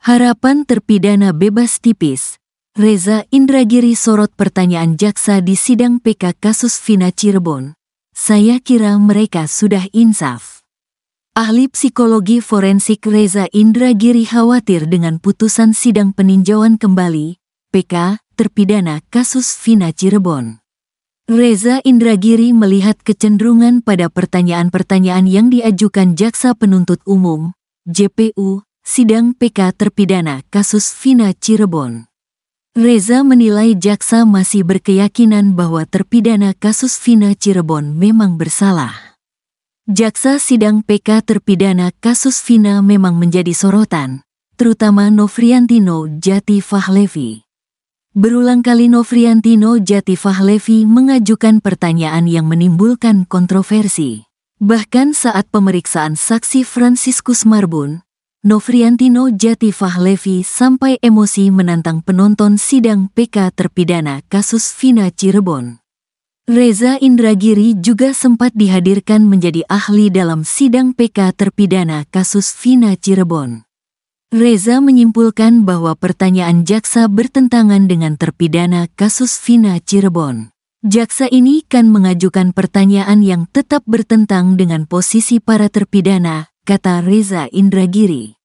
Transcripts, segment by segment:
Harapan terpidana bebas tipis. Reza Indragiri sorot pertanyaan jaksa di sidang PK kasus Vina Cirebon. Saya kira mereka sudah insaf. Ahli psikologi forensik Reza Indragiri khawatir dengan putusan sidang peninjauan kembali PK terpidana kasus Vina Cirebon. Reza Indragiri melihat kecenderungan pada pertanyaan-pertanyaan yang diajukan jaksa penuntut umum JPU sidang PK terpidana kasus Vina Cirebon. Reza menilai jaksa masih berkeyakinan bahwa terpidana kasus Vina Cirebon memang bersalah. Jaksa sidang PK terpidana kasus Vina memang menjadi sorotan, terutama Nofriantino Jati Fahlevi. Berulang kali Nofriantino Jati Fahlevi mengajukan pertanyaan yang menimbulkan kontroversi. Bahkan saat pemeriksaan saksi Franciscus Marbun, Nofriantino Jati Fahlevi sampai emosi menantang penonton sidang PK terpidana kasus Vina Cirebon. Reza Indragiri juga sempat dihadirkan menjadi ahli dalam sidang PK terpidana kasus Vina Cirebon. Reza menyimpulkan bahwa pertanyaan jaksa bertentangan dengan terpidana kasus Vina Cirebon. Jaksa ini kan mengajukan pertanyaan yang tetap bertentang dengan posisi para terpidana, kata Reza Indragiri.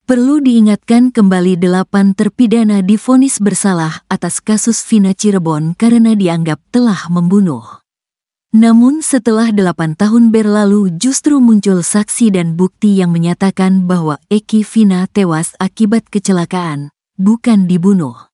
Perlu diingatkan kembali 8 terpidana divonis bersalah atas kasus Vina Cirebon karena dianggap telah membunuh. Namun setelah 8 tahun berlalu justru muncul saksi dan bukti yang menyatakan bahwa Eki Vina tewas akibat kecelakaan, bukan dibunuh.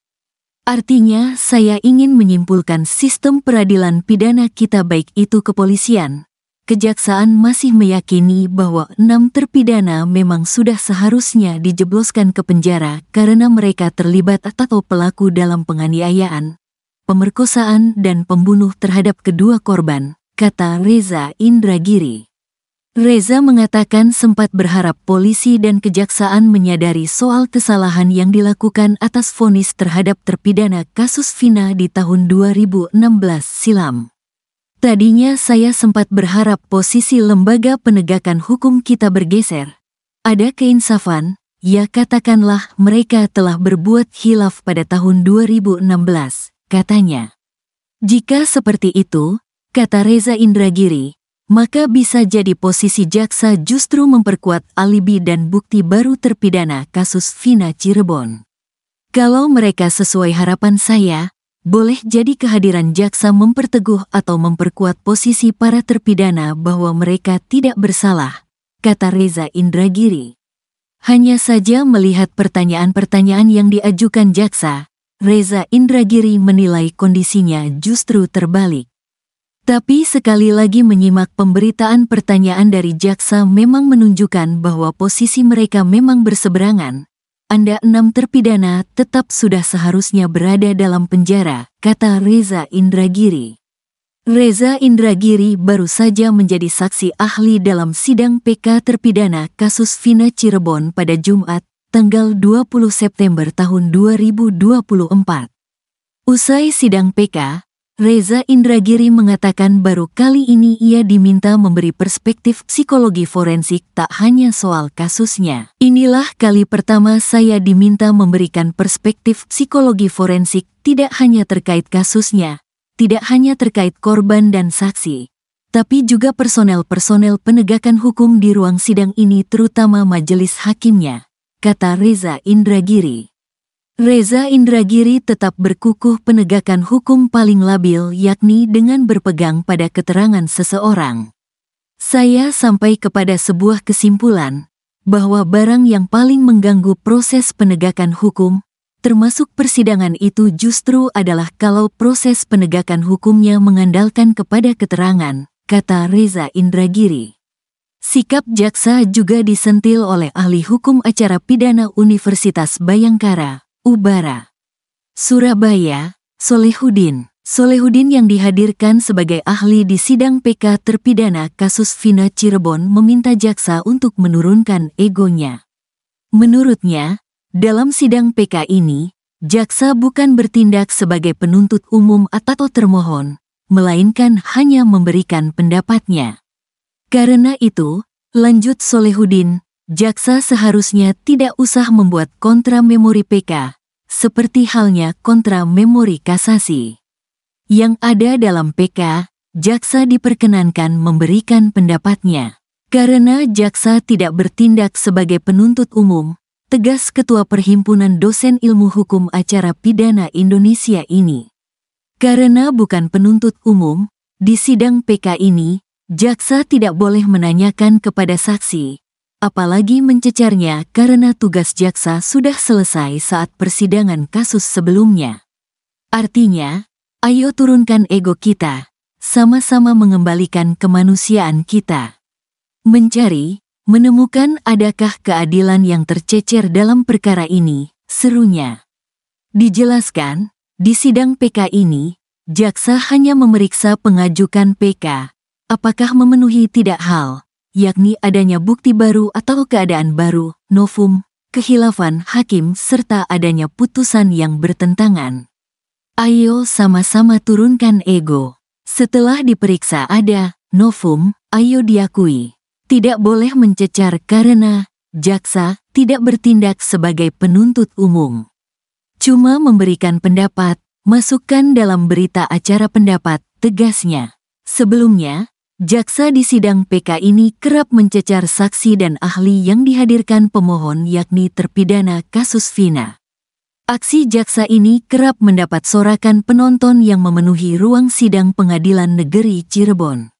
Artinya, saya ingin menyimpulkan sistem peradilan pidana kita baik itu kepolisian, kejaksaan masih meyakini bahwa 6 terpidana memang sudah seharusnya dijebloskan ke penjara karena mereka terlibat atau pelaku dalam penganiayaan, pemerkosaan dan pembunuh terhadap kedua korban, kata Reza Indragiri. Reza mengatakan sempat berharap polisi dan kejaksaan menyadari soal kesalahan yang dilakukan atas vonis terhadap terpidana kasus Vina di tahun 2016 silam. Tadinya saya sempat berharap posisi lembaga penegakan hukum kita bergeser. Ada keinsafan, ya katakanlah mereka telah berbuat khilaf pada tahun 2016, katanya. Jika seperti itu, kata Reza Indragiri, maka bisa jadi posisi jaksa justru memperkuat alibi dan bukti baru terpidana kasus Vina Cirebon. Kalau mereka sesuai harapan saya, boleh jadi kehadiran jaksa memperteguh atau memperkuat posisi para terpidana bahwa mereka tidak bersalah, kata Reza Indragiri. Hanya saja melihat pertanyaan-pertanyaan yang diajukan jaksa, Reza Indragiri menilai kondisinya justru terbalik. Tapi sekali lagi menyimak pemberitaan pertanyaan dari jaksa memang menunjukkan bahwa posisi mereka memang berseberangan. Anda 6 terpidana tetap sudah seharusnya berada dalam penjara, kata Reza Indragiri. Reza Indragiri baru saja menjadi saksi ahli dalam sidang PK terpidana kasus Vina Cirebon pada Jumat, tanggal 20 September tahun 2024. Usai sidang PK, Reza Indragiri mengatakan baru kali ini ia diminta memberi perspektif psikologi forensik tak hanya soal kasusnya. Inilah kali pertama saya diminta memberikan perspektif psikologi forensik tidak hanya terkait kasusnya, tidak hanya terkait korban dan saksi, tapi juga personel-personel penegakan hukum di ruang sidang ini terutama majelis hakimnya, kata Reza Indragiri. Reza Indragiri tetap berkukuh penegakan hukum paling labil yakni dengan berpegang pada keterangan seseorang. Saya sampai kepada sebuah kesimpulan, bahwa barang yang paling mengganggu proses penegakan hukum, termasuk persidangan itu justru adalah kalau proses penegakan hukumnya mengandalkan kepada keterangan, kata Reza Indragiri. Sikap jaksa juga disentil oleh ahli hukum acara pidana Universitas Bhayangkara, Ubara, Surabaya, Solehudin. Solehudin yang dihadirkan sebagai ahli di sidang PK terpidana kasus Vina Cirebon meminta jaksa untuk menurunkan egonya. Menurutnya, dalam sidang PK ini, jaksa bukan bertindak sebagai penuntut umum atau termohon, melainkan hanya memberikan pendapatnya. Karena itu, lanjut Solehudin, jaksa seharusnya tidak usah membuat kontra memori PK, seperti halnya kontra memori kasasi. Yang ada dalam PK, jaksa diperkenankan memberikan pendapatnya. Karena jaksa tidak bertindak sebagai penuntut umum, tegas Ketua Perhimpunan Dosen Ilmu Hukum Acara Pidana Indonesia ini. Karena bukan penuntut umum, di sidang PK ini, jaksa tidak boleh menanyakan kepada saksi, apalagi mencecarnya karena tugas jaksa sudah selesai saat persidangan kasus sebelumnya. Artinya, ayo turunkan ego kita, sama-sama mengembalikan kemanusiaan kita. Mencari, menemukan adakah keadilan yang tercecer dalam perkara ini, serunya. Dijelaskan, di sidang PK ini, jaksa hanya memeriksa pengajukan PK, apakah memenuhi tidak hal, yakni adanya bukti baru atau keadaan baru, novum, kehilafan hakim serta adanya putusan yang bertentangan. Ayo sama-sama turunkan ego. Setelah diperiksa ada novum, ayo diakui. Tidak boleh mencecar karena jaksa tidak bertindak sebagai penuntut umum. Cuma memberikan pendapat, masukkan dalam berita acara pendapat, tegasnya. Sebelumnya, jaksa di sidang PK ini kerap mencecar saksi dan ahli yang dihadirkan pemohon yakni terpidana kasus Vina. Aksi jaksa ini kerap mendapat sorakan penonton yang memenuhi ruang sidang Pengadilan Negeri Cirebon.